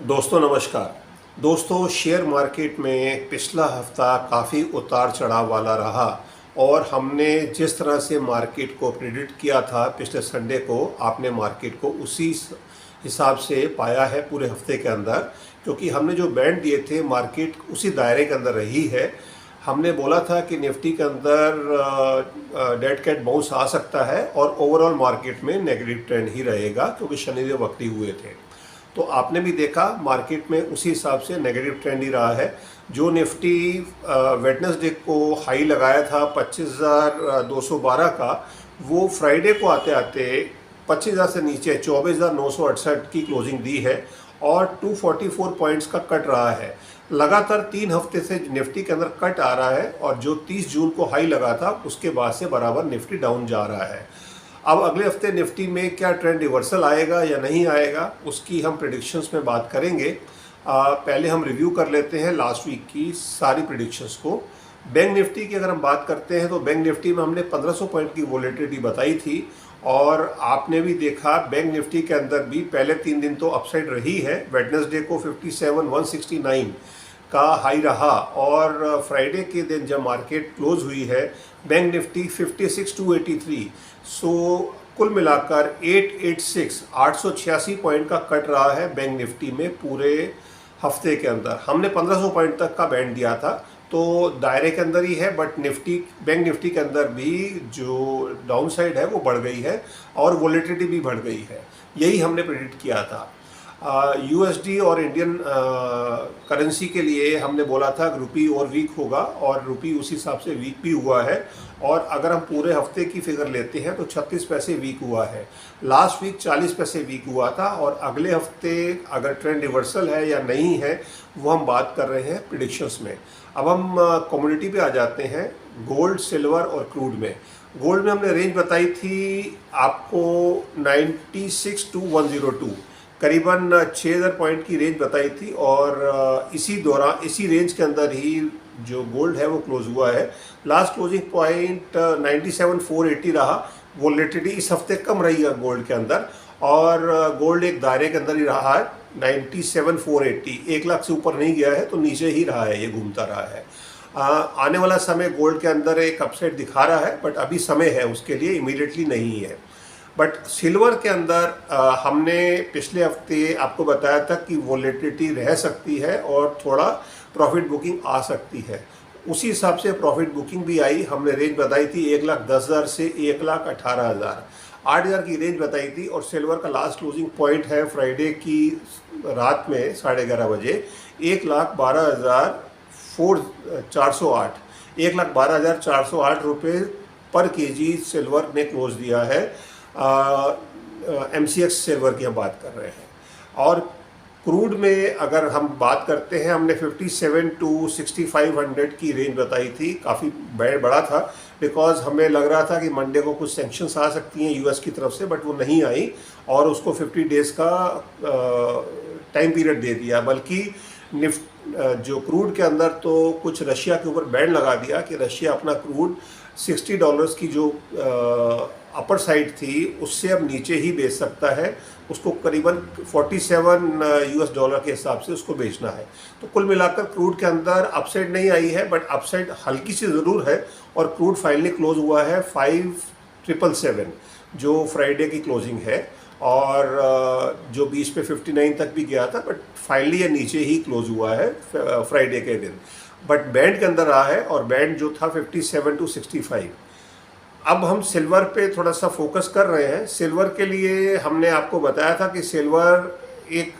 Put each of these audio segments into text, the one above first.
दोस्तों नमस्कार। दोस्तों शेयर मार्केट में पिछला हफ्ता काफ़ी उतार चढ़ाव वाला रहा और हमने जिस तरह से मार्केट को प्रेडिक्ट किया था पिछले संडे को, आपने मार्केट को उसी हिसाब से पाया है पूरे हफ्ते के अंदर, क्योंकि हमने जो बैंड दिए थे मार्केट उसी दायरे के अंदर रही है। हमने बोला था कि निफ्टी के अंदर डेड कैट बाउंस आ सकता है और ओवरऑल मार्केट में नेगेटिव ट्रेंड ही रहेगा, क्योंकि शनिदेव वक्री हुए थे। तो आपने भी देखा मार्केट में उसी हिसाब से नेगेटिव ट्रेंड ही रहा है। जो निफ्टी वेडनेसडे को हाई लगाया था 25,212 का, वो फ्राइडे को आते आते 25,000 से नीचे 24,968 की क्लोजिंग दी है और 244 पॉइंट्स का कट रहा है। लगातार 3 हफ्ते से निफ्टी के अंदर कट आ रहा है और जो 30 जून को हाई लगा था उसके बाद से बराबर निफ्टी डाउन जा रहा है। अब अगले हफ्ते निफ्टी में क्या ट्रेंड रिवर्सल आएगा या नहीं आएगा, उसकी हम प्रेडिक्शंस में बात करेंगे। पहले हम रिव्यू कर लेते हैं लास्ट वीक की सारी प्रेडिक्शंस को। बैंक निफ्टी की अगर हम बात करते हैं तो बैंक निफ्टी में हमने 1500 पॉइंट की वोलेटिलिटी बताई थी और आपने भी देखा बैंक निफ्टी के अंदर भी पहले 3 दिन तो अपसाइड रही है। वेडनेसडे को 57,169 का हाई रहा और फ्राइडे के दिन जब मार्केट क्लोज हुई है बैंक निफ्टी 56,283, सो कुल मिलाकर 886 पॉइंट का कट रहा है बैंक निफ्टी में पूरे हफ्ते के अंदर। हमने 1500 पॉइंट तक का बैंड दिया था, तो दायरे के अंदर ही है, बट बैंक निफ्टी के अंदर भी जो डाउन साइड है वो बढ़ गई है और वोलेटिलिटी भी बढ़ गई है। यही हमने प्रेडिक्ट किया था। यूएसडी और इंडियन करेंसी के लिए हमने बोला था कि रुपी और वीक होगा और रुपी उसी हिसाब से वीक भी हुआ है। और अगर हम पूरे हफ्ते की फिगर लेते हैं तो 36 पैसे वीक हुआ है। लास्ट वीक 40 पैसे वीक हुआ था और अगले हफ्ते अगर ट्रेंड रिवर्सल है या नहीं है वो हम बात कर रहे हैं प्रिडिक्शंस में। अब हम कमोडिटी पे आ जाते हैं, गोल्ड, सिल्वर और क्रूड में। गोल्ड में हमने रेंज बताई थी आपको 96 to 102, करीबन 6,000 पॉइंट की रेंज बताई थी और इसी रेंज के अंदर ही जो गोल्ड है वो क्लोज हुआ है। लास्ट क्लोजिंग पॉइंट 97,480 रहा। वोलेटिलिटी इस हफ्ते कम रही है गोल्ड के अंदर और गोल्ड एक दायरे के अंदर ही रहा है 97,480, 1 लाख से ऊपर नहीं गया है, तो नीचे ही रहा है, ये घूमता रहा है। आने वाला समय गोल्ड के अंदर एक अपसाइड दिखा रहा है, बट अभी समय है उसके लिए, इमीडिएटली नहीं है। बट सिल्वर के अंदर हमने पिछले हफ्ते आपको बताया था कि वोलेटिलिटी रह सकती है और थोड़ा प्रॉफिट बुकिंग आ सकती है। उसी हिसाब से प्रॉफिट बुकिंग भी आई। हमने रेंज बताई थी 1,10,000 से 1,18,000, 8,000 की रेंज बताई थी। और सिल्वर का लास्ट क्लोजिंग पॉइंट है फ्राइडे की रात में 11:30 बजे 1,12,408, 1,12,408 रुपये पर केजी सिल्वर ने क्लोज दिया है। MCX सिल्वर की हम बात कर रहे हैं। और क्रूड में अगर हम बात करते हैं, हमने 57 to 6,500 की रेंज बताई थी। काफ़ी बड़ा था, बिकॉज हमें लग रहा था कि मंडे को कुछ सैंक्शंस आ सकती हैं यूएस की तरफ से, बट वो नहीं आई और उसको 50 डेज़ का टाइम पीरियड दे दिया। बल्कि जो क्रूड के अंदर तो कुछ रशिया के ऊपर बैन लगा दिया कि रशिया अपना क्रूड $60 की जो अपर साइड थी उससे अब नीचे ही बेच सकता है। उसको करीबन $47 के हिसाब से उसको बेचना है। तो कुल मिलाकर क्रूड के अंदर अपसाइड नहीं आई है, बट अपसाइड हल्की सी ज़रूर है और क्रूड फाइनली क्लोज हुआ है 5,777 जो फ्राइडे की क्लोजिंग है और जो बीच पे 59 तक भी गया था, बट फाइनली ये नीचे ही क्लोज हुआ है फ्राइडे के दिन। बट बैंड के अंदर रहा है और बैंड जो था 57 to 65। अब हम सिल्वर पे थोड़ा सा फोकस कर रहे हैं। सिल्वर के लिए हमने आपको बताया था कि सिल्वर एक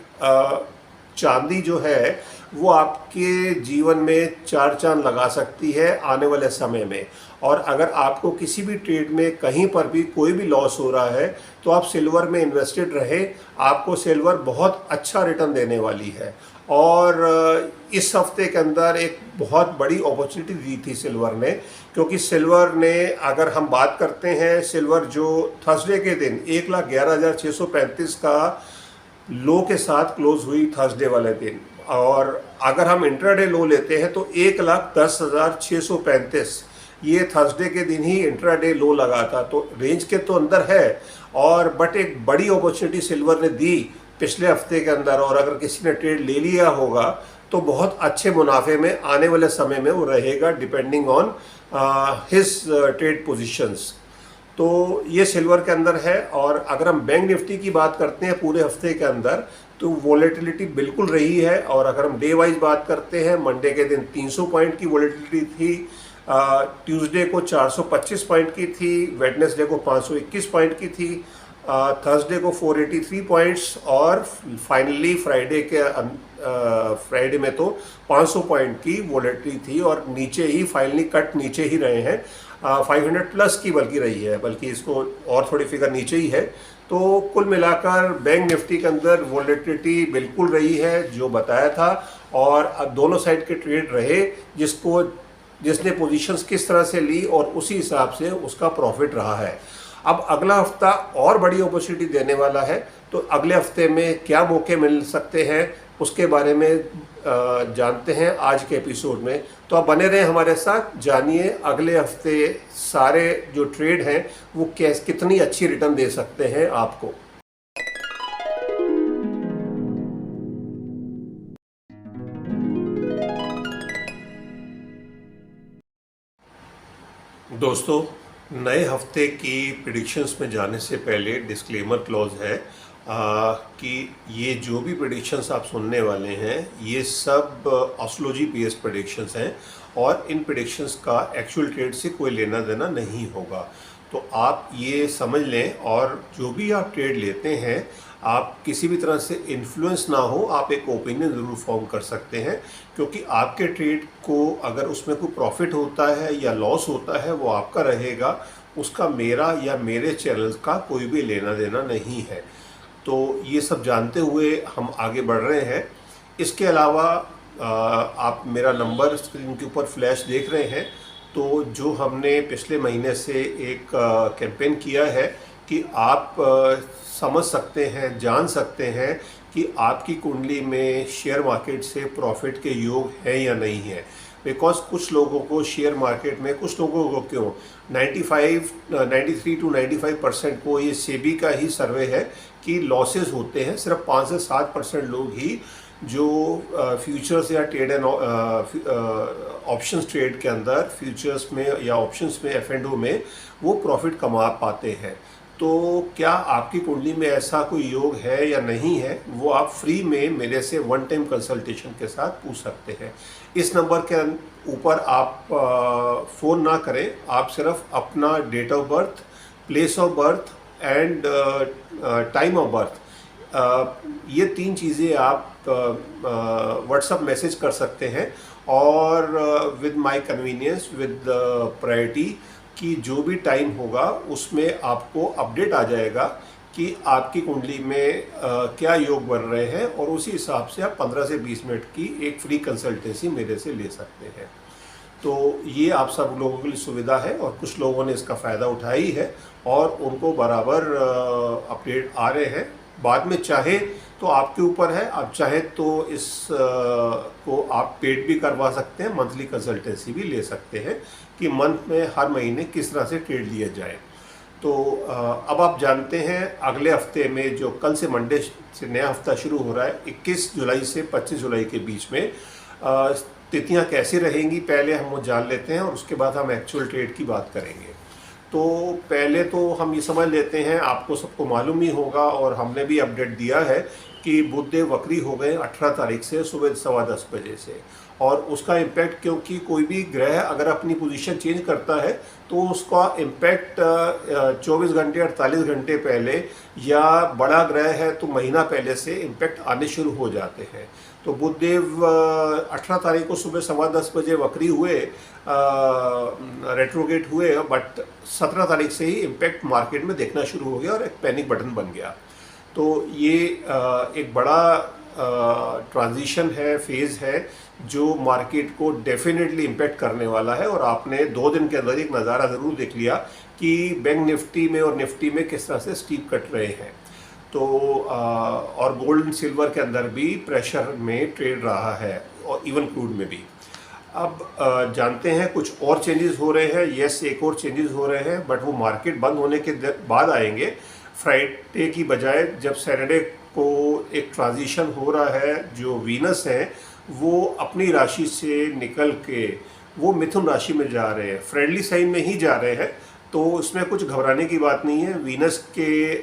चांदी जो है वो आपके जीवन में 4 चांद लगा सकती है आने वाले समय में। और अगर आपको किसी भी ट्रेड में कहीं पर भी कोई भी लॉस हो रहा है तो आप सिल्वर में इन्वेस्टेड रहे, आपको सिल्वर बहुत अच्छा रिटर्न देने वाली है। और इस हफ्ते के अंदर एक बहुत बड़ी अपॉर्चुनिटी दी थी सिल्वर ने, क्योंकि सिल्वर ने, अगर हम बात करते हैं, सिल्वर जो थर्सडे के दिन 1,11,635 का लो के साथ क्लोज हुई थर्सडे वाले दिन, और अगर हम इंट्राडे लो लेते हैं तो 1,10,635 ये थर्सडे के दिन ही इंट्राडे लो लगा था। तो रेंज के तो अंदर है और बट एक बड़ी अपॉर्चुनिटी सिल्वर ने दी पिछले हफ्ते के अंदर, और अगर किसी ने ट्रेड ले लिया होगा तो बहुत अच्छे मुनाफे में आने वाले समय में वो रहेगा, depending on his trade positions. तो ये सिल्वर के अंदर है। और अगर हम बैंक निफ्टी की बात करते हैं पूरे हफ्ते के अंदर, तो वॉलेटिलिटी बिल्कुल रही है। और अगर हम डे वाइज बात करते हैं, मंडे के दिन 300 पॉइंट की वॉलेटिलिटी थी, ट्यूसडे को 425 पॉइंट की थी, वेडनेसडे को 521 पॉइंट की थी, थर्सडे को 483 पॉइंट्स, और फाइनली फ्राइडे में तो 500 पॉइंट की वॉलेटिलिटी थी, और नीचे ही फाइनली कट नीचे ही रहे हैं, 500 प्लस की बल्कि रही है, बल्कि इसको और थोड़ी फिगर नीचे ही है। तो कुल मिलाकर बैंक निफ्टी के अंदर वॉलेटिलिटी बिल्कुल रही है जो बताया था, और अब दोनों साइड के ट्रेड रहे, जिसने पोजीशंस किस तरह से ली और उसी हिसाब से उसका प्रॉफिट रहा है। अब अगला हफ्ता और बड़ी अपॉर्चुनिटी देने वाला है, तो अगले हफ्ते में क्या मौके मिल सकते हैं उसके बारे में जानते हैं आज के एपिसोड में। तो आप बने रहें हमारे साथ, जानिए अगले हफ्ते सारे जो ट्रेड हैं वो कितनी अच्छी रिटर्न दे सकते हैं आपको। दोस्तों, नए हफ्ते की प्रेडिक्शंस में जाने से पहले डिस्क्लेमर क्लॉज है कि ये जो भी प्रेडिक्शंस आप सुनने वाले हैं ये सब एस्ट्रोलॉजी बेस्ड प्रेडिक्शंस हैं, और इन प्रेडिक्शंस का एक्चुअल ट्रेड से कोई लेना देना नहीं होगा। तो आप ये समझ लें, और जो भी आप ट्रेड लेते हैं आप किसी भी तरह से इन्फ्लुएंस ना हो, आप एक ओपिनियन ज़रूर फॉर्म कर सकते हैं, क्योंकि आपके ट्रेड को अगर उसमें कोई प्रॉफिट होता है या लॉस होता है वो आपका रहेगा, उसका मेरा या मेरे चैनल का कोई भी लेना देना नहीं है। तो ये सब जानते हुए हम आगे बढ़ रहे हैं। इसके अलावा आप मेरा नंबर स्क्रीन के ऊपर फ्लैश देख रहे हैं, तो जो हमने पिछले महीने से एक कैंपेन किया है कि आप समझ सकते हैं, जान सकते हैं कि आपकी कुंडली में शेयर मार्केट से प्रॉफिट के योग है या नहीं है। बिकॉज कुछ लोगों को शेयर मार्केट में, कुछ लोगों को क्यों 93 to 95% को, ये सेबी का ही सर्वे है कि लॉसेस होते हैं। सिर्फ 5 से 7% लोग ही जो फ्यूचर्स या ट्रेड एंड ऑप्शंस ट्रेड के अंदर, फ्यूचर्स में या ऑप्शंस में, F&O में वो प्रॉफिट कमा पाते हैं। तो क्या आपकी कुंडली में ऐसा कोई योग है या नहीं है, वो आप फ्री में मेरे से वन टाइम कंसल्टेशन के साथ पूछ सकते हैं। इस नंबर के ऊपर आप फ़ोन ना करें, आप सिर्फ अपना date of birth, place of birth and time of birth, ये 3 चीज़ें आप व्हाट्सएप मैसेज कर सकते हैं, और with my convenience, with priority कि जो भी टाइम होगा उसमें आपको अपडेट आ जाएगा कि आपकी कुंडली में क्या योग बन रहे हैं, और उसी हिसाब से आप 15 से 20 मिनट की एक फ्री कंसल्टेंसी मेरे से ले सकते हैं। तो ये आप सब लोगों के लिए सुविधा है, और कुछ लोगों ने इसका फ़ायदा उठाई है और उनको बराबर अपडेट आ रहे हैं। बाद में चाहे तो आपके ऊपर है, आप चाहे तो इस को आप पेड भी करवा सकते हैं, मंथली कंसल्टेंसी भी ले सकते हैं कि मंथ में हर महीने किस तरह से ट्रेड लिया जाए। तो अब आप जानते हैं अगले हफ्ते में, जो कल से मंडे से नया हफ्ता शुरू हो रहा है, 21 जुलाई से 25 जुलाई के बीच में तिथियां कैसे रहेंगी पहले हम वो जान लेते हैं, और उसके बाद हम एक्चुअल ट्रेड की बात करेंगे। तो पहले तो हम ये समझ लेते हैं, आपको सबको मालूम ही होगा और हमने भी अपडेट दिया है कि बुधदेव वक्री हो गए 18 तारीख से सुबह 10:15 बजे से, और उसका इम्पैक्ट, क्योंकि कोई भी ग्रह अगर अपनी पोजीशन चेंज करता है तो उसका इम्पैक्ट 24 घंटे 48 घंटे पहले, या बड़ा ग्रह है तो महीना पहले से इम्पैक्ट आने शुरू हो जाते हैं। तो बुधदेव 18 तारीख को सुबह 10:15 बजे वक्री हुए, रेट्रोगेट हुए, बट 17 तारीख से ही इम्पैक्ट मार्केट में देखना शुरू हो गया और एक पैनिक बटन बन गया। तो ये एक बड़ा ट्रांजिशन है, फेज़ है, जो मार्केट को डेफिनेटली इम्पैक्ट करने वाला है। और आपने 2 दिन के अंदर एक नज़ारा ज़रूर देख लिया कि बैंक निफ्टी में और निफ्टी में किस तरह से स्टीप कट रहे हैं। तो और गोल्ड एंड सिल्वर के अंदर भी प्रेशर में ट्रेड रहा है, और इवन क्रूड में भी। अब जानते हैं कुछ और चेंजेस हो रहे हैं। यस, एक और चेंजेस हो रहे हैं, बट वो मार्केट बंद होने के बाद आएंगे। फ्राइडे की बजाय जब सैटरडे को एक ट्रांजिशन हो रहा है। जो वीनस है वो अपनी राशि से निकल के वो मिथुन राशि में जा रहे हैं, फ्रेंडली साइन में ही जा रहे हैं, तो उसमें कुछ घबराने की बात नहीं है। वीनस के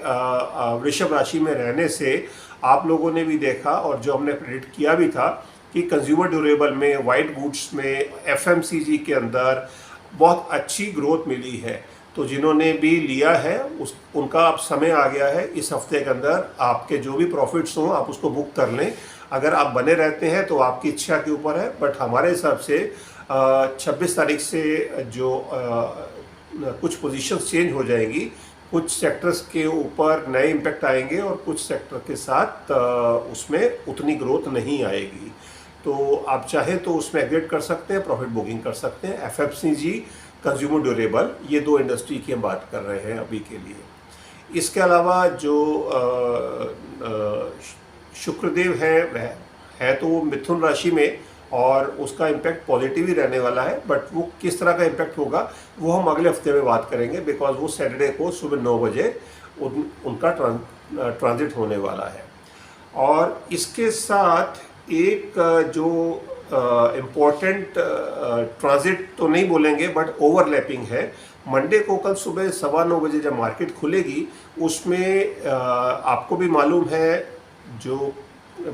वृषभ राशि में रहने से आप लोगों ने भी देखा और जो हमने प्रेडिक्ट किया भी था कि कंज्यूमर ड्यूरेबल में, वाइट गुड्स में, एफएमसीजी के अंदर बहुत अच्छी ग्रोथ मिली है। तो जिन्होंने भी लिया है उनका अब समय आ गया है, इस हफ्ते के अंदर आपके जो भी प्रॉफिट्स हों आप उसको बुक कर लें। अगर आप बने रहते हैं तो आपकी इच्छा के ऊपर है, बट हमारे हिसाब से 26 तारीख से जो कुछ पोजीशंस चेंज हो जाएंगी, कुछ सेक्टर्स के ऊपर नए इम्पैक्ट आएंगे और कुछ सेक्टर के साथ उसमें उतनी ग्रोथ नहीं आएगी। तो आप चाहें तो उसमें एग्रेड कर सकते हैं, प्रॉफिट बुकिंग कर सकते हैं। एफएमसीजी, कंज्यूमर ड्यूरेबल, ये दो इंडस्ट्री की हम बात कर रहे हैं अभी के लिए। इसके अलावा जो शुक्रदेव है तो वो मिथुन राशि में और उसका इम्पैक्ट पॉजिटिव ही रहने वाला है, बट वो किस तरह का इम्पैक्ट होगा वो हम अगले हफ्ते में बात करेंगे, बिकॉज वो सैटरडे को सुबह 9 बजे उनका ट्रांजिट होने वाला है। और इसके साथ एक जो इम्पोर्टेंट ट्रांजिट तो नहीं बोलेंगे बट ओवरलैपिंग है। मंडे को कल सुबह 9:15 बजे जब मार्केट खुलेगी उसमें आपको भी मालूम है जो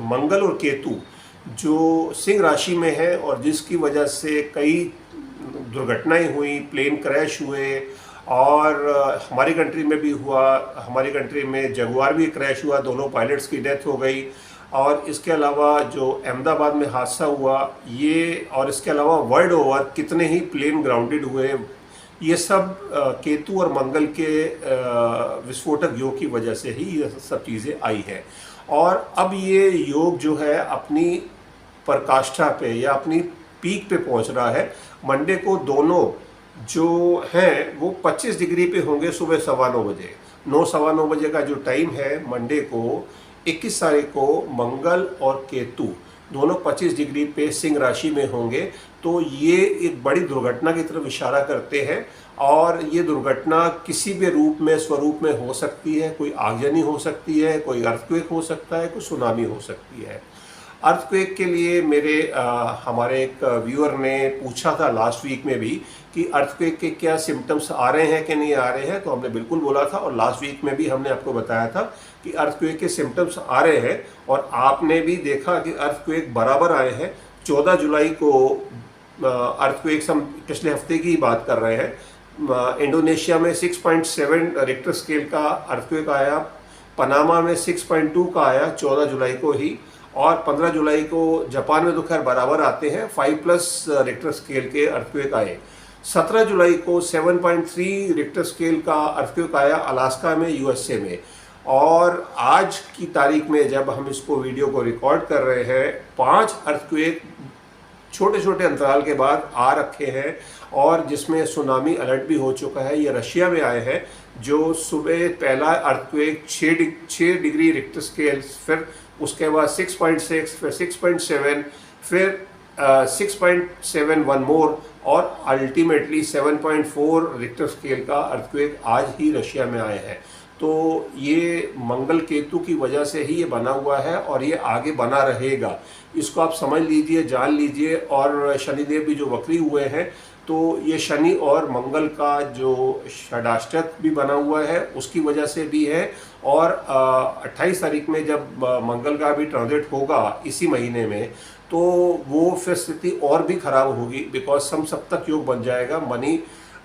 मंगल और केतु जो सिंह राशि में है और जिसकी वजह से कई दुर्घटनाएं हुई, प्लेन क्रैश हुए और हमारी कंट्री में भी हुआ। हमारी कंट्री में जगुआर भी क्रैश हुआ, दोनों पायलट्स की डेथ हो गई। और इसके अलावा जो अहमदाबाद में हादसा हुआ ये, और इसके अलावा वर्ल्ड ओवर कितने ही प्लेन ग्राउंडेड हुए, ये सब केतु और मंगल के विस्फोटक योग की वजह से ही ये सब चीज़ें आई हैं। और अब ये योग जो है अपनी पराकाष्ठा पे या अपनी पीक पे पहुंच रहा है। मंडे को दोनों जो हैं वो 25 डिग्री पे होंगे सुबह 9:15 बजे। 9:15 बजे का जो टाइम है मंडे को 21 तारीख को मंगल और केतु दोनों 25 डिग्री पे सिंह राशि में होंगे। तो ये एक बड़ी दुर्घटना की तरफ इशारा करते हैं और ये दुर्घटना किसी भी रूप में, स्वरूप में हो सकती है। कोई आगजनी हो सकती है, कोई अर्थक्वेक हो सकता है, कोई सुनामी हो सकती है। अर्थक्वेक के लिए हमारे एक व्यूअर ने पूछा था लास्ट वीक में भी कि अर्थक्वेक के क्या सिम्टम्स आ रहे हैं कि नहीं आ रहे हैं, तो हमने बिल्कुल बोला था और लास्ट वीक में भी हमने आपको बताया था कि अर्थक्वेक के सिम्टम्स आ रहे हैं और आपने भी देखा कि अर्थक्वेक बराबर आए हैं। 14 जुलाई को अर्थक्वेक हम पिछले हफ्ते की बात कर रहे हैं। इंडोनेशिया में 6.7 रिक्टर स्केल का अर्थक्वेक आया, पनामा में 6.2 का आया 14 जुलाई को ही, और 15 जुलाई को जापान में तो खैर बराबर आते हैं 5+ रिक्टर स्केल के अर्थक्वेक आए। 17 जुलाई को 7.3 रिक्टर स्केल का अर्थक्वेक आया अलास्का में, यूएसए में। और आज की तारीख में जब हम इसको वीडियो को रिकॉर्ड कर रहे हैं 5 अर्थक्वेक छोटे छोटे अंतराल के बाद आ रखे हैं और जिसमें सुनामी अलर्ट भी हो चुका है। ये रशिया में आए हैं जो सुबह पहला अर्थक्वेक 6 डिग्री रिक्टर स्केल, फिर उसके बाद 6.6, फिर 6.7, फिर 6.7 वन मोर और अल्टीमेटली 7.4 रिक्टर स्केल का अर्थक्वेक आज ही रशिया में आए हैं। तो ये मंगल केतु की वजह से ही ये बना हुआ है और ये आगे बना रहेगा। इसको आप समझ लीजिए, जान लीजिए। और शनिदेव भी जो वक्री हुए हैं तो ये शनि और मंगल का जो षडाष्टक भी बना हुआ है उसकी वजह से भी है। और 28 तारीख में जब मंगल का भी ट्रांजिट होगा इसी महीने में, तो वो फिर स्थिति और भी खराब होगी, बिकॉज समसप्तक योग बन जाएगा।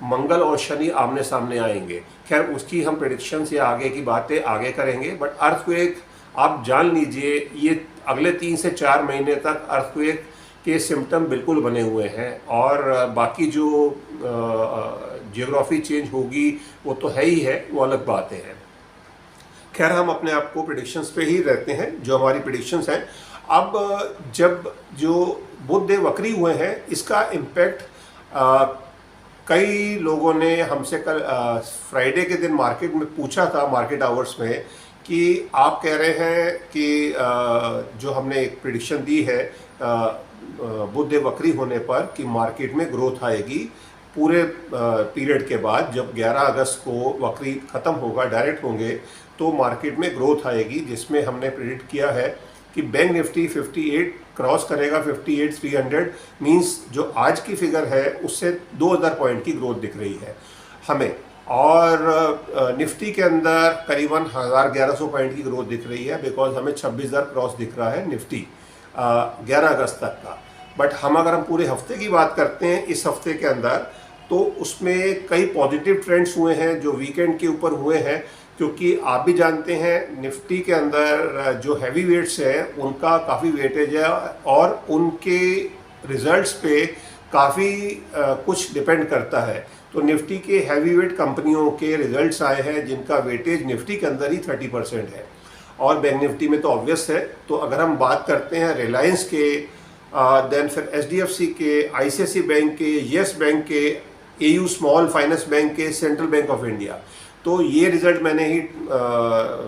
मंगल और शनि आमने सामने आएंगे। खैर उसकी हम प्रेडिक्शंस या आगे की बातें आगे करेंगे, बट अर्थक्वेक आप जान लीजिए ये अगले 3 से 4 महीने तक अर्थक्वेक के सिम्टम बिल्कुल बने हुए हैं। और बाकी जो जियोग्राफी चेंज होगी वो तो है ही है, वो अलग बातें हैं। खैर हम अपने आप को प्रेडिक्शंस पे ही रहते हैं जो हमारी प्रेडिक्शंस हैं। अब जब जो बुध देव वक्री हुए हैं इसका इम्पैक्ट कई लोगों ने हमसे कल फ्राइडे के दिन मार्केट में पूछा था, मार्केट आवर्स में, कि आप कह रहे हैं कि जो हमने एक प्रेडिक्शन दी है बुध देव वक्री होने पर कि मार्केट में ग्रोथ आएगी, पूरे पीरियड के बाद जब 11 अगस्त को वक्री ख़त्म होगा, डायरेक्ट होंगे, तो मार्केट में ग्रोथ आएगी, जिसमें हमने प्रेडिक्ट किया है कि बैंक निफ्टी 58 क्रॉस करेगा, 58,300 मींस जो आज की फिगर है उससे 2000 पॉइंट की ग्रोथ दिख रही है हमें। और निफ्टी के अंदर करीबन 1100 पॉइंट की ग्रोथ दिख रही है, बिकॉज हमें 26,000 क्रॉस दिख रहा है निफ्टी 11 अगस्त तक का। बट अगर हम पूरे हफ्ते की बात करते हैं इस हफ्ते के अंदर, तो उसमें कई पॉजिटिव ट्रेंड्स हुए हैं जो वीकेंड के ऊपर हुए हैं, क्योंकि आप भी जानते हैं निफ्टी के अंदर जो हैवी वेट्स हैं उनका काफ़ी वेटेज है और उनके रिजल्ट्स पे काफ़ी कुछ डिपेंड करता है। तो निफ्टी के हैवी वेट कंपनियों के रिजल्ट्स आए हैं जिनका वेटेज निफ्टी के अंदर ही 30% है, और बैंक निफ्टी में तो ऑब्वियस है। तो अगर हम बात करते हैं रिलायंस के, देन फिर एचडीएफसी के, आईसीआईसी बैंक के, येस बैंक के, एयू स्मॉल फाइनेंस बैंक के, सेंट्रल बैंक ऑफ इंडिया, तो ये रिजल्ट मैंने ही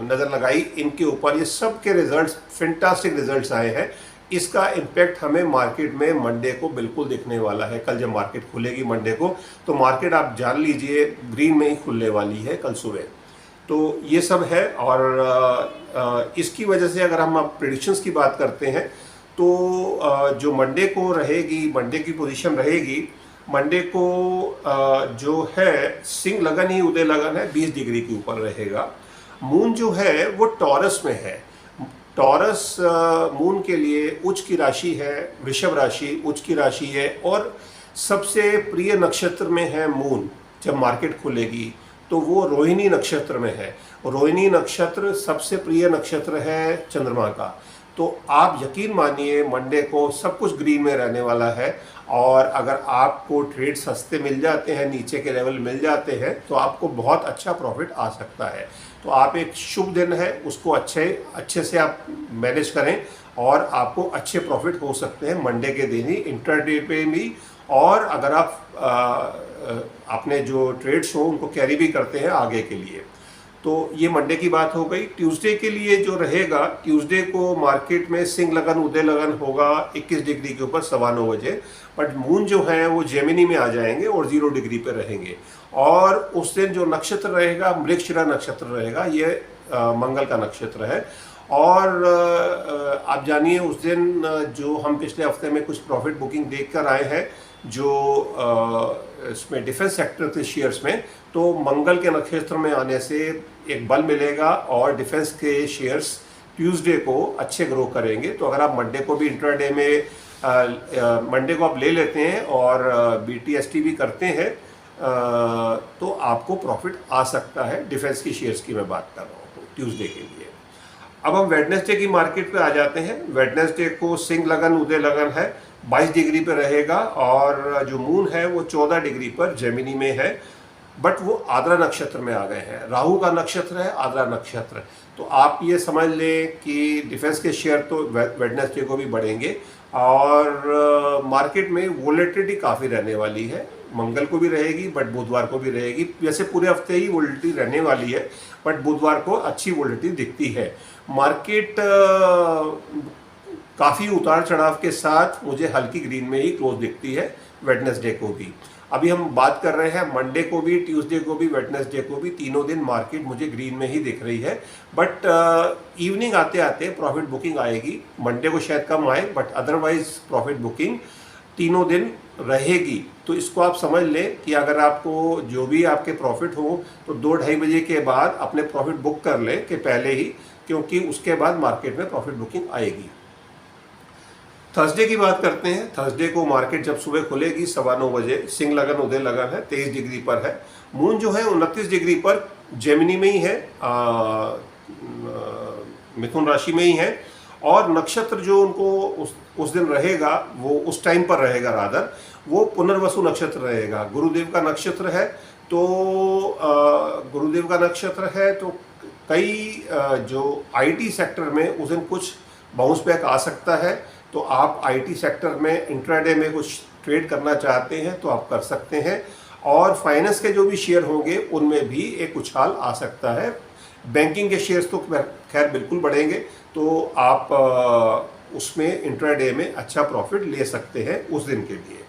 नज़र लगाई इनके ऊपर। ये सब के रिजल्ट्स फैंटास्टिक रिजल्ट्स आए हैं। इसका इम्पैक्ट हमें मार्केट में मंडे को बिल्कुल दिखने वाला है। कल जब मार्केट खुलेगी मंडे को, तो मार्केट आप जान लीजिए ग्रीन में ही खुलने वाली है कल सुबह। तो ये सब है। और इसकी वजह से अगर हम अब प्रेडिक्शंस की बात करते हैं, तो जो मंडे को रहेगी, मंडे की पोजीशन रहेगी, मंडे को जो है सिंह लगन ही उदय लगन है, 20 डिग्री के ऊपर रहेगा। मून जो है वो टॉरस में है। टॉरस मून के लिए उच्च की राशि है, वृषभ राशि उच्च की राशि है, और सबसे प्रिय नक्षत्र में है मून। जब मार्केट खुलेगी तो वो रोहिणी नक्षत्र में है। रोहिणी नक्षत्र सबसे प्रिय नक्षत्र है चंद्रमा का। तो आप यकीन मानिए मंडे को सब कुछ ग्रीन में रहने वाला है। और अगर आपको ट्रेड सस्ते मिल जाते हैं, नीचे के लेवल मिल जाते हैं, तो आपको बहुत अच्छा प्रॉफिट आ सकता है। तो आप एक शुभ दिन है उसको अच्छे से आप मैनेज करें और आपको अच्छे प्रॉफिट हो सकते हैं मंडे के दिन ही, इंट्राडे पे भी। और अगर आप अपने जो ट्रेड्स हो उनको कैरी भी करते हैं आगे के लिए। तो ये मंडे की बात हो गई। ट्यूसडे के लिए जो रहेगा, ट्यूसडे को मार्केट में सिंह लगन उदय लगन होगा 21 डिग्री के ऊपर 9:15 बजे। बट मून जो है वो जेमिनी में आ जाएंगे और 0 डिग्री पर रहेंगे। और उस दिन जो नक्षत्र रहेगा मृगशिरा नक्षत्र रहेगा, ये मंगल का नक्षत्र है। और आप जानिए उस दिन जो हम पिछले हफ्ते में कुछ प्रॉफिट बुकिंग देख कर आए हैं, जो इसमें डिफेंस सेक्टर के शेयर्स में, तो मंगल के नक्षत्र में आने से एक बल मिलेगा और डिफेंस के शेयर्स ट्यूसडे को अच्छे ग्रो करेंगे। तो अगर आप मंडे को भी इंट्राडे में मंडे को आप ले लेते हैं और बीटीएसटी भी करते हैं, तो आपको प्रॉफिट आ सकता है। डिफेंस की शेयर्स की मैं बात कर रहा हूँ ट्यूसडे के लिए। अब हम वेडनेसडे की मार्केट पे आ जाते हैं। वेडनेसडे को सिंह लगन उदय लगन है, 22 डिग्री पर रहेगा। और जो मून है वो 14 डिग्री पर जेमिनी में है। बट वो आद्रा नक्षत्र में आ गए हैं। राहु का नक्षत्र है आद्रा नक्षत्र। तो आप ये समझ लें कि डिफेंस के शेयर तो वेडनेसडे को भी बढ़ेंगे। और मार्केट में वोलेटिलिटी काफ़ी रहने वाली है। मंगल को भी रहेगी बट बुधवार को भी रहेगी। वैसे पूरे हफ्ते ही वोलेटिलिटी रहने वाली है, बट बुधवार को अच्छी वोलेटिलिटी दिखती है। मार्केट काफ़ी उतार चढ़ाव के साथ मुझे हल्की ग्रीन में ही क्लोज दिखती है वेडनेसडे को भी। अभी हम बात कर रहे हैं मंडे को भी, ट्यूसडे को भी, वेडनेसडे को भी, तीनों दिन मार्केट मुझे ग्रीन में ही दिख रही है। बट इवनिंग आते आते प्रॉफिट बुकिंग आएगी। मंडे को शायद कम आए, बट अदरवाइज प्रॉफिट बुकिंग तीनों दिन रहेगी। तो इसको आप समझ लें कि अगर आपको जो भी आपके प्रॉफिट हो, तो 2-2:30 बजे के बाद अपने प्रॉफिट बुक कर लें कि पहले ही, क्योंकि उसके बाद मार्केट में प्रॉफिट बुकिंग आएगी। थर्सडे की बात करते हैं। थर्सडे को मार्केट जब सुबह खुलेगी 9:15 बजे, सिंह लगन उदय लगन है, 23 डिग्री पर है। मून जो है 29 डिग्री पर जेमिनी में ही है, मिथुन राशि में ही है। और नक्षत्र जो उनको उस दिन रहेगा, वो उस टाइम पर रहेगा रादर, वो पुनर्वसु नक्षत्र रहेगा। गुरुदेव का नक्षत्र है। तो गुरुदेव का नक्षत्र है तो कई जो आईटी सेक्टर में उस दिन कुछ बाउंस बैक आ सकता है। तो आप आईटी सेक्टर में इंट्राडे में कुछ ट्रेड करना चाहते हैं तो आप कर सकते हैं। और फाइनेंस के जो भी शेयर होंगे उनमें भी एक उछाल आ सकता है। बैंकिंग के शेयर्स तो खैर बिल्कुल बढ़ेंगे, तो आप उसमें इंट्राडे में अच्छा प्रॉफिट ले सकते हैं उस दिन के लिए।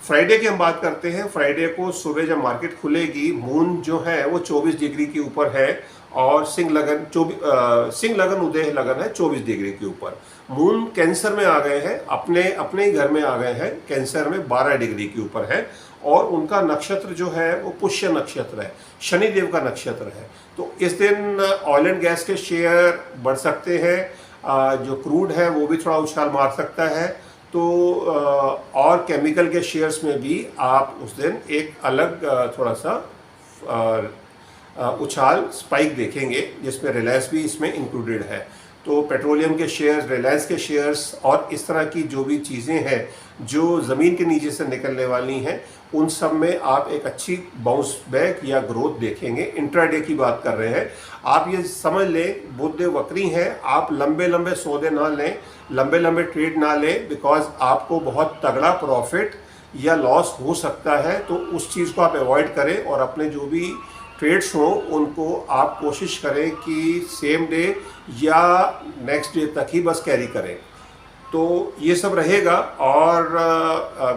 फ्राइडे की हम बात करते हैं। फ्राइडे को सुबह जब मार्केट खुलेगी, मून जो है वो 24 डिग्री के ऊपर है और सिंह लगन उदय लगन है 24 डिग्री के ऊपर। मून कैंसर में आ गए हैं, अपने ही घर में आ गए हैं, कैंसर में 12 डिग्री के ऊपर है और उनका नक्षत्र जो है वो पुष्य नक्षत्र है, शनिदेव का नक्षत्र है। तो इस दिन ऑयल एंड गैस के शेयर बढ़ सकते हैं, जो क्रूड है वो भी थोड़ा उछाल मार सकता है। तो और केमिकल के शेयर्स में भी आप उस दिन एक अलग थोड़ा सा उछाल स्पाइक देखेंगे, जिसमें रिलायंस भी इसमें इंक्लूडेड है। तो पेट्रोलियम के शेयर्स, रिलायंस के शेयर्स और इस तरह की जो भी चीज़ें हैं जो ज़मीन के नीचे से निकलने वाली हैं, उन सब में आप एक अच्छी बाउंस बैक या ग्रोथ देखेंगे। इंट्राडे की बात कर रहे हैं, आप ये समझ लें बुध वक्री हैं, आप लंबे लंबे सौदे ना लें, लंबे लंबे ट्रेड ना लें, बिकॉज आपको बहुत तगड़ा प्रॉफिट या लॉस हो सकता है। तो उस चीज़ को आप अवॉइड करें और अपने जो भी ट्रेड्स हो उनको आप कोशिश करें कि सेम डे या नेक्स्ट डे तक ही बस कैरी करें। तो ये सब रहेगा। और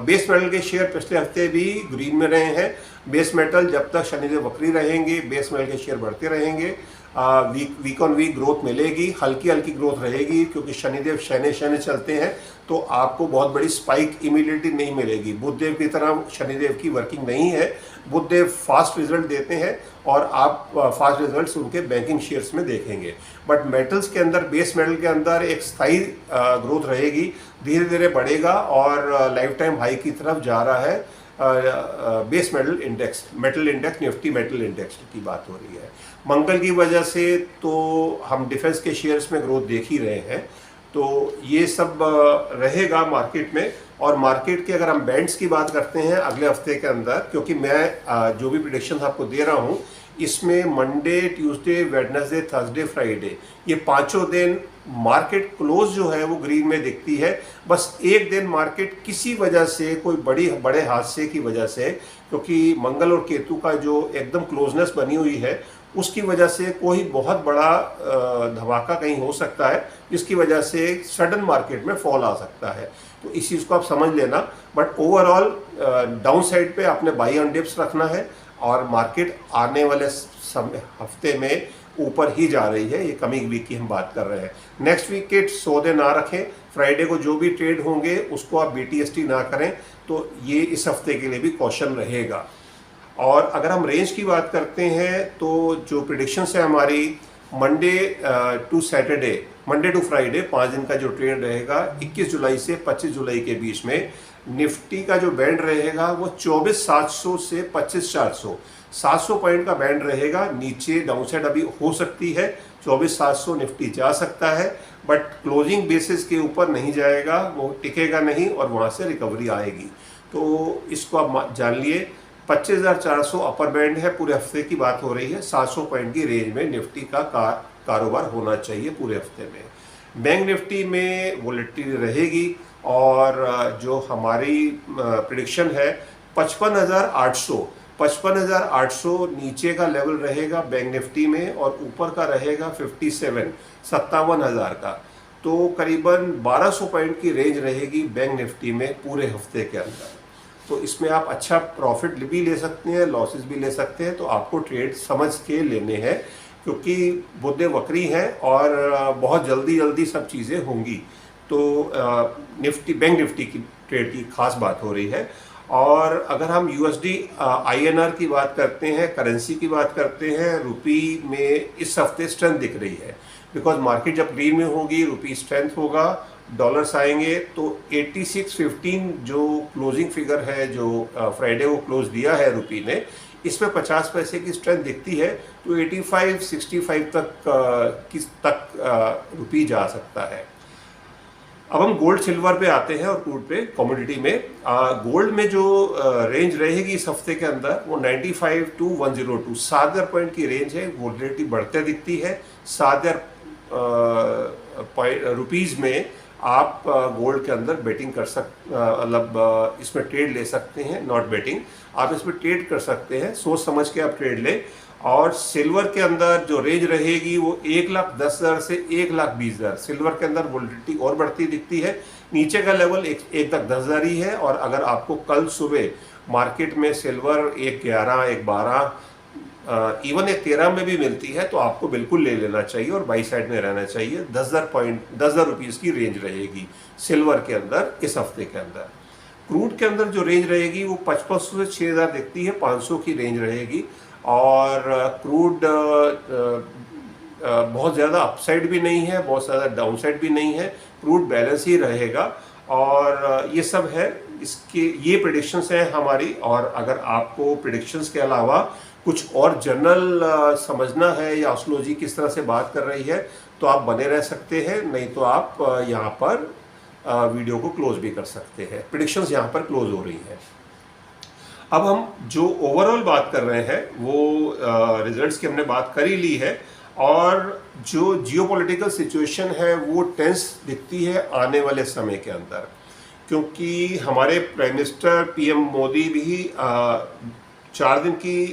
बेस मेटल के शेयर पिछले हफ्ते भी ग्रीन में रहे हैं। बेस मेटल जब तक शनिदेव वक्री रहेंगे, बेस मेटल के शेयर बढ़ते रहेंगे। वीक ऑन वीक ग्रोथ मिलेगी, हल्की हल्की ग्रोथ रहेगी, क्योंकि शनिदेव शनि शनि चलते हैं तो आपको बहुत बड़ी स्पाइक इमीडिएटली नहीं मिलेगी। बुधदेव की तरह शनिदेव की वर्किंग नहीं है, बुधदेव फास्ट रिजल्ट देते हैं और आप फास्ट रिजल्ट्स उनके बैंकिंग शेयर्स में देखेंगे। बट मेटल्स के अंदर, बेस मेटल के अंदर एक स्थायी ग्रोथ रहेगी, धीरे धीरे बढ़ेगा और लाइफ टाइम हाई की तरफ जा रहा है। Base metal index, Nifty metal index की बात हो रही है। मंगल की वजह से तो हम डिफेंस के शेयर्स में ग्रोथ देख ही रहे हैं। तो ये सब रहेगा मार्केट में। और मार्केट के अगर हम बैंड्स की बात करते हैं अगले हफ्ते के अंदर, क्योंकि मैं जो भी प्रेडिक्शन आपको दे रहा हूँ इसमें Monday, Tuesday, Wednesday, Thursday, Friday, ये पांचों दिन मार्केट क्लोज जो है वो ग्रीन में दिखती है। बस एक दिन मार्केट किसी वजह से, कोई बड़े हादसे की वजह से, क्योंकि मंगल और केतु का जो एकदम क्लोजनेस बनी हुई है उसकी वजह से कोई बहुत बड़ा धमाका कहीं हो सकता है, जिसकी वजह से सडन मार्केट में फॉल आ सकता है। तो इस चीज़ को आप समझ लेना। बट ओवरऑल डाउन साइड पे आपने बाई ऑन डिप्स रखना है और मार्केट आने वाले हफ्ते में ऊपर ही जा रही है। ये कमिंग वीक की हम बात कर रहे हैं। नेक्स्ट वीक के सौदे ना रखें, फ्राइडे को जो भी ट्रेड होंगे उसको आप BTST ना करें। तो ये इस हफ्ते के लिए भी कॉशन रहेगा। और अगर हम रेंज की बात करते हैं तो जो प्रिडिक्शंस है हमारी, Monday to Saturday, Monday to Friday 5 दिन का जो ट्रेड रहेगा 21 जुलाई से 25 जुलाई के बीच में, निफ्टी का जो बैंड रहेगा वो 24,700 से 25,400, 700 पॉइंट का बैंड रहेगा। नीचे डाउनसाइड अभी हो सकती है, 24,700 निफ्टी जा सकता है, बट क्लोजिंग बेसिस के ऊपर नहीं जाएगा, वो टिकेगा नहीं और वहाँ से रिकवरी आएगी। तो इसको आप जान लिए। 25,400 अपर बैंड है, पूरे हफ्ते की बात हो रही है। 700 पॉइंट की रेंज में निफ्टी का कारोबार होना चाहिए पूरे हफ्ते में। बैंक निफ्टी में वोलेटिलिटी रहेगी और जो हमारी प्रिडिक्शन है 55,800 नीचे का लेवल रहेगा बैंक निफ्टी में और ऊपर का रहेगा 57,000 का। तो करीबन 1200 पॉइंट की रेंज रहेगी बैंक निफ्टी में पूरे हफ्ते के अंदर। तो इसमें आप अच्छा प्रॉफिट भी ले सकते हैं, लॉसेस भी ले सकते हैं। तो आपको ट्रेड समझ के लेने हैं, क्योंकि बुध वक्री हैं और बहुत जल्दी सब चीज़ें होंगी। तो बैंक निफ्टी की ट्रेड की खास बात हो रही है। और अगर हम USD INR की बात करते हैं, करेंसी की बात करते हैं, रुपी में इस हफ्ते स्ट्रेंथ दिख रही है, बिकॉज मार्केट जब ग्रीन में होगी रुपी स्ट्रेंथ होगा, डॉलर्स आएंगे। तो 86.15 जो क्लोजिंग फिगर है, जो फ्राइडे को क्लोज दिया है रुपी ने, इसमें 50 पैसे की स्ट्रेंथ दिखती है। तो 85-65 तक रुपी जा सकता है। अब हम गोल्ड सिल्वर पे आते हैं और क्रूड पे, कमोडिटी में। गोल्ड में जो रेंज रहेगी इस हफ्ते के अंदर वो 95 to 102, 7,000 पॉइंट की रेंज है। वोलेटिलिटी बढ़ते दिखती है। 7,000 रुपीज़ में आप गोल्ड के अंदर बेटिंग कर मतलब इसमें ट्रेड ले सकते हैं, नॉट बेटिंग, आप इसमें ट्रेड कर सकते हैं। सोच समझ के आप ट्रेड लें। और सिल्वर के अंदर जो रेंज रहेगी वो 1,10,000 से 1,20,000। सिल्वर के अंदर वोलेटिलिटी और बढ़ती दिखती है। नीचे का लेवल एक तक 10,000 ही है। और अगर आपको कल सुबह मार्केट में सिल्वर 1,11, 1,12, इवन 1,13 में भी मिलती है तो आपको बिल्कुल ले लेना चाहिए और बाई साइड में रहना चाहिए। 10,000 रुपीज़ की रेंज रहेगी सिल्वर के अंदर इस हफ्ते के अंदर। क्रूड के अंदर जो रेंज रहेगी वो 5,500 से 6,000 दिखती है, 500 की रेंज रहेगी। और क्रूड बहुत ज़्यादा अपसाइड भी नहीं है, बहुत ज़्यादा डाउनसाइड भी नहीं है, क्रूड बैलेंस ही रहेगा। और ये सब है, इसके ये प्रेडिक्शंस हैं हमारी। और अगर आपको प्रेडिक्शंस के अलावा कुछ और जनरल समझना है या एस्ट्रोलॉजी किस तरह से बात कर रही है तो आप बने रह सकते हैं, नहीं तो आप यहाँ पर वीडियो को क्लोज भी कर सकते हैं। प्रेडिक्शंस यहाँ पर क्लोज हो रही हैं। अब हम जो ओवरऑल बात कर रहे हैं वो रिजल्ट्स की हमने बात कर ही ली है। और जो जियोपॉलिटिकल सिचुएशन है वो टेंस दिखती है आने वाले समय के अंदर, क्योंकि हमारे प्राइम मिनिस्टर पीएम मोदी भी 4 दिन की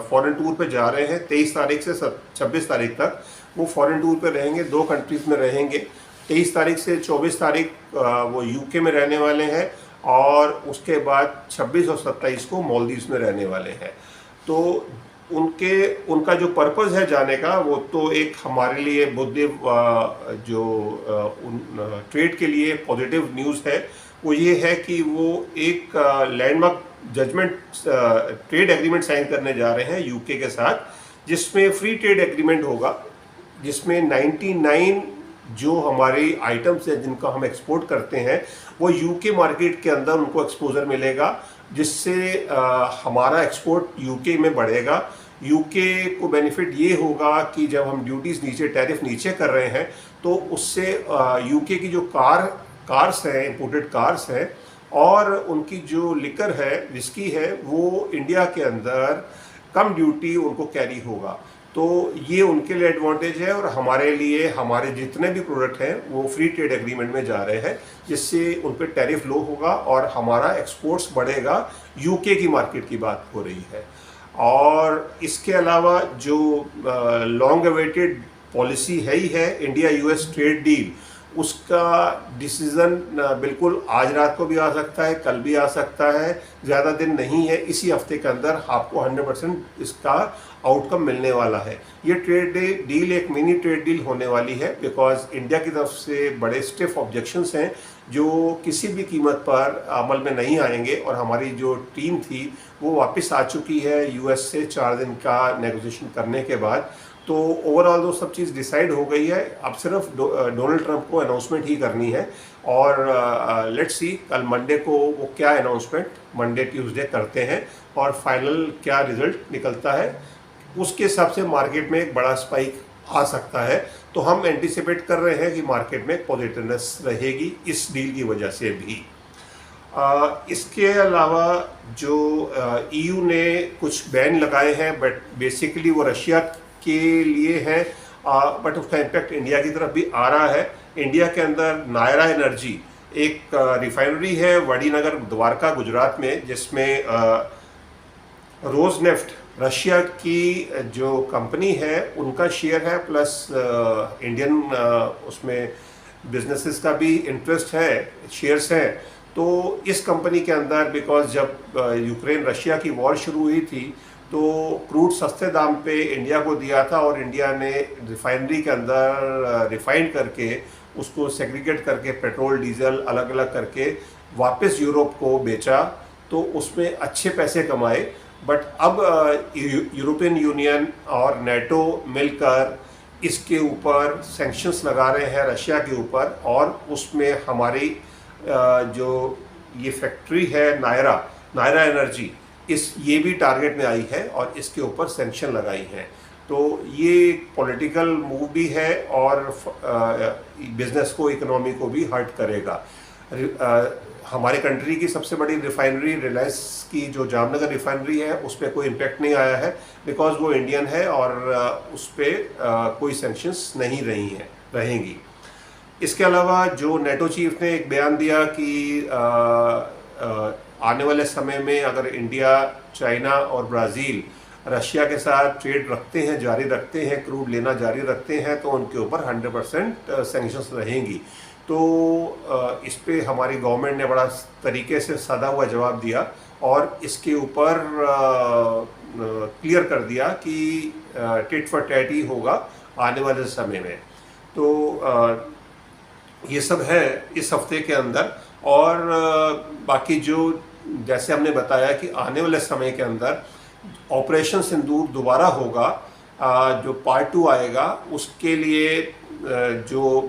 फॉरेन टूर पे जा रहे हैं। 23 तारीख से 26 तारीख तक वो फॉरेन टूर पे रहेंगे, 2 कंट्रीज़ में रहेंगे। 23 तारीख से 24 तारीख वो यूके में रहने वाले हैं और उसके बाद 26 और 27 को मालदीव्स में रहने वाले हैं। तो उनका जो पर्पज़ है जाने का वो तो एक हमारे लिए बुद्धिव जो ट्रेड के लिए पॉजिटिव न्यूज़ है वो ये है कि वो एक landmark judgement trade agreement sign करने जा रहे हैं यूके के साथ, जिसमें फ्री ट्रेड एग्रीमेंट होगा, जिसमें 99 जो हमारी आइटम्स हैं जिनका हम एक्सपोर्ट करते हैं वो यूके मार्केट के अंदर उनको एक्सपोजर मिलेगा, जिससे हमारा एक्सपोर्ट यूके में बढ़ेगा। यूके को बेनिफिट ये होगा कि जब हम ड्यूटीज़ नीचे, टैरिफ नीचे कर रहे हैं तो उससे यूके की जो कार्स हैं, इंपोर्टेड कार्स हैं और उनकी जो लिकर है, विस्की है, वो इंडिया के अंदर कम ड्यूटी उनको कैरी होगा। तो ये उनके लिए एडवांटेज है और हमारे लिए हमारे जितने भी प्रोडक्ट हैं वो फ्री ट्रेड एग्रीमेंट में जा रहे हैं, जिससे उन पर टैरिफ लो होगा और हमारा एक्सपोर्ट्स बढ़ेगा। यूके की मार्केट की बात हो रही है। और इसके अलावा जो लॉन्ग अवेटेड पॉलिसी है ही है, इंडिया यूएस ट्रेड डील, उसका डिसीज़न बिल्कुल आज रात को भी आ सकता है, कल भी आ सकता है, ज़्यादा दिन नहीं है। इसी हफ्ते के अंदर आपको 100% इसका आउटकम मिलने वाला है। ये ट्रेड डील एक मिनी ट्रेड डील होने वाली है, बिकॉज इंडिया की तरफ से बड़े स्टिफ ऑब्जेक्शंस हैं जो किसी भी कीमत पर अमल में नहीं आएंगे। और हमारी जो टीम थी वो वापस आ चुकी है यूएस से 4 दिन का नेगोशिएशन करने के बाद। तो ओवरऑल वो सब चीज़ डिसाइड हो गई है। अब सिर्फ डोनाल्ड ट्रंप को अनाउंसमेंट ही करनी है और लेट्स सी कल मंडे को वो क्या अनाउंसमेंट मंडे ट्यूसडे करते हैं और फाइनल क्या रिजल्ट निकलता है, उसके हिसाब से मार्केट में एक बड़ा स्पाइक आ सकता है। तो हम एंटिसिपेट कर रहे हैं कि मार्केट में पॉजिटिवनेस रहेगी इस डील की वजह से भी। इसके अलावा जो ईयू ने कुछ बैन लगाए हैं, बट बेसिकली वो रशिया के लिए है, बट उसका इम्पैक्ट इंडिया की तरफ भी आ रहा है। इंडिया के अंदर नायरा एनर्जी एक रिफाइनरी है वडीनगर द्वारका गुजरात में, जिसमें रोजनेफ्ट रशिया की जो कंपनी है उनका शेयर है, प्लस इंडियन उसमें बिजनेसेस का भी इंटरेस्ट है, शेयर्स हैं। तो इस कंपनी के अंदर बिकॉज जब यूक्रेन रशिया की वॉर शुरू हुई थी तो क्रूड सस्ते दाम पे इंडिया को दिया था और इंडिया ने रिफाइनरी के अंदर रिफाइन करके उसको सेग्रीगेट करके पेट्रोल डीजल अलग अलग करके वापस यूरोप को बेचा, तो उसमें अच्छे पैसे कमाए। बट अब यूरोपियन यूनियन और नेटो मिलकर इसके ऊपर सैंक्शंस लगा रहे हैं रशिया के ऊपर, और उसमें हमारी जो ये फैक्ट्री है नायरा एनर्जी, ये भी टारगेट में आई है और इसके ऊपर सैंक्शन लगाई हैं। तो ये पॉलिटिकल मूव भी है और बिजनेस को, इकोनॉमी को भी हर्ट करेगा। हमारे कंट्री की सबसे बड़ी रिफाइनरी रिलायंस की जो जामनगर रिफाइनरी है उस पर कोई इम्पेक्ट नहीं आया है, बिकॉज वो इंडियन है और उस पर कोई सैंक्शंस नहीं रहेंगी। इसके अलावा जो नेटो चीफ ने एक बयान दिया कि आने वाले समय में अगर इंडिया, चाइना और ब्राज़ील रशिया के साथ ट्रेड रखते हैं, जारी रखते हैं, क्रूड लेना जारी रखते हैं, तो उनके ऊपर 100% सैंक्शंस रहेंगी। तो इस पे हमारी गवर्नमेंट ने बड़ा तरीके से सादा हुआ जवाब दिया और इसके ऊपर क्लियर कर दिया कि टिट फॉर टैट ही होगा आने वाले समय में। तो ये सब है इस हफ्ते के अंदर। और बाकी जो जैसे हमने बताया कि आने वाले समय के अंदर ऑपरेशन सिंदूर दोबारा होगा, जो पार्ट 2 आएगा उसके लिए जो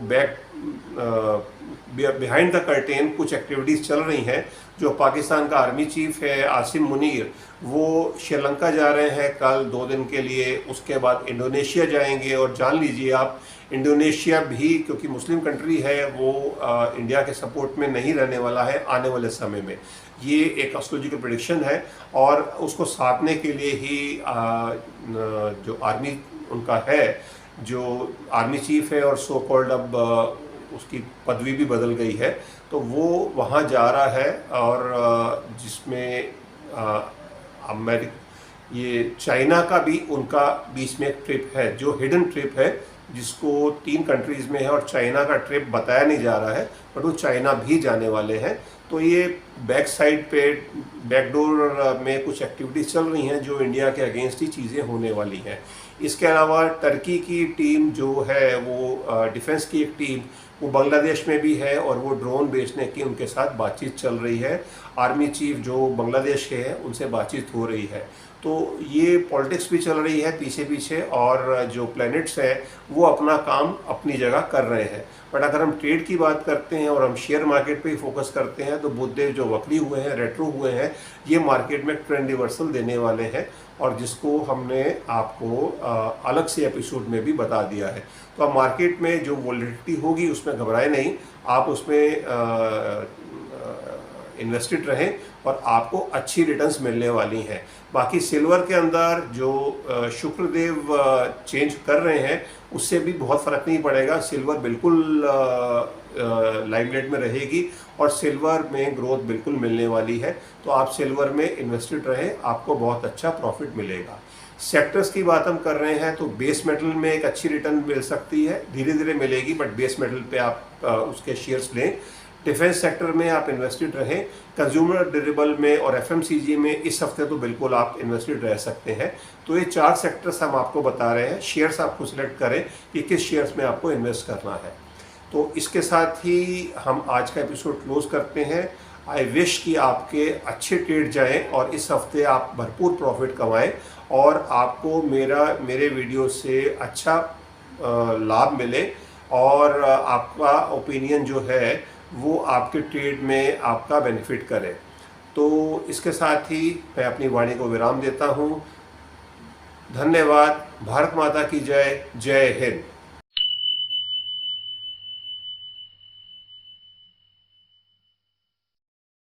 बिहाइंड द कर्टेन कुछ एक्टिविटीज़ चल रही हैं। जो पाकिस्तान का आर्मी चीफ है आसिम मुनीर, वो श्रीलंका जा रहे हैं कल 2 दिन के लिए, उसके बाद इंडोनेशिया जाएंगे। और जान लीजिए आप, इंडोनेशिया भी क्योंकि मुस्लिम कंट्री है वो इंडिया के सपोर्ट में नहीं रहने वाला है आने वाले समय में। ये एक एस्ट्रोलॉजिकल प्रेडिक्शन है और उसको साधने के लिए ही जो आर्मी उनका है, जो आर्मी चीफ है और सो कॉल्ड अब उसकी पदवी भी बदल गई है, तो वो वहाँ जा रहा है। और जिसमें ये चाइना का भी उनका बीच में एक ट्रिप है, जो हिडन ट्रिप है, जिसको 3 कंट्रीज़ में है और चाइना का ट्रिप बताया नहीं जा रहा है, बट वो चाइना भी जाने वाले हैं। तो ये बैक साइड पे बैकडोर में कुछ एक्टिविटीज़ चल रही हैं जो इंडिया के अगेंस्ट ही चीज़ें होने वाली हैं। इसके अलावा टर्की की टीम जो है वो डिफेंस की एक टीम, वो बांग्लादेश में भी है और वो ड्रोन बेचने की उनके साथ बातचीत चल रही है। आर्मी चीफ जो बांग्लादेश के हैं उनसे बातचीत हो रही है। तो ये पॉलिटिक्स भी चल रही है पीछे पीछे, और जो प्लैनेट्स हैं वो अपना काम अपनी जगह कर रहे हैं। बट अगर हम ट्रेड की बात करते हैं और हम शेयर मार्केट पे ही फोकस करते हैं, तो बुधदेव जो वक्री हुए हैं, रेट्रो हुए हैं, ये मार्केट में ट्रेंड रिवर्सल देने वाले हैं, और जिसको हमने आपको अलग से एपिसोड में भी बता दिया है। तो अब मार्केट में जो वोलेटिलिटी होगी उसमें घबराए नहीं, आप उसमें इन्वेस्टेड रहें और आपको अच्छी रिटर्न्स मिलने वाली हैं। बाकी सिल्वर के अंदर जो शुक्रदेव चेंज कर रहे हैं उससे भी बहुत फ़र्क नहीं पड़ेगा। सिल्वर बिल्कुल लाइमलाइट में रहेगी और सिल्वर में ग्रोथ बिल्कुल मिलने वाली है। तो आप सिल्वर में इन्वेस्टेड रहें, आपको बहुत अच्छा प्रॉफिट मिलेगा। सेक्टर्स की बात हम कर रहे हैं तो बेस मेटल में एक अच्छी रिटर्न मिल सकती है, धीरे धीरे मिलेगी, बट बेस मेटल पे आप उसके शेयर्स लें। डिफेंस सेक्टर में आप इन्वेस्टेड रहें। कंज्यूमर ड्यूरेबल में और एफएमसीजी में इस हफ्ते तो बिल्कुल आप इन्वेस्टेड रह सकते हैं। तो ये 4 सेक्टर्स हम आपको बता रहे हैं। शेयर्स आपको सिलेक्ट करें कि किस शेयर्स में आपको इन्वेस्ट करना है। तो इसके साथ ही हम आज का एपिसोड क्लोज करते हैं। आई विश कि आपके अच्छे ट्रेड जाएं और इस हफ्ते आप भरपूर प्रॉफिट कमाएं और आपको मेरे वीडियो से अच्छा लाभ मिले और आपका ओपिनियन जो है वो आपके ट्रेड में आपका बेनिफिट करे। तो इसके साथ ही मैं अपनी वाणी को विराम देता हूँ। धन्यवाद। भारत माता की जय। जय हिंद।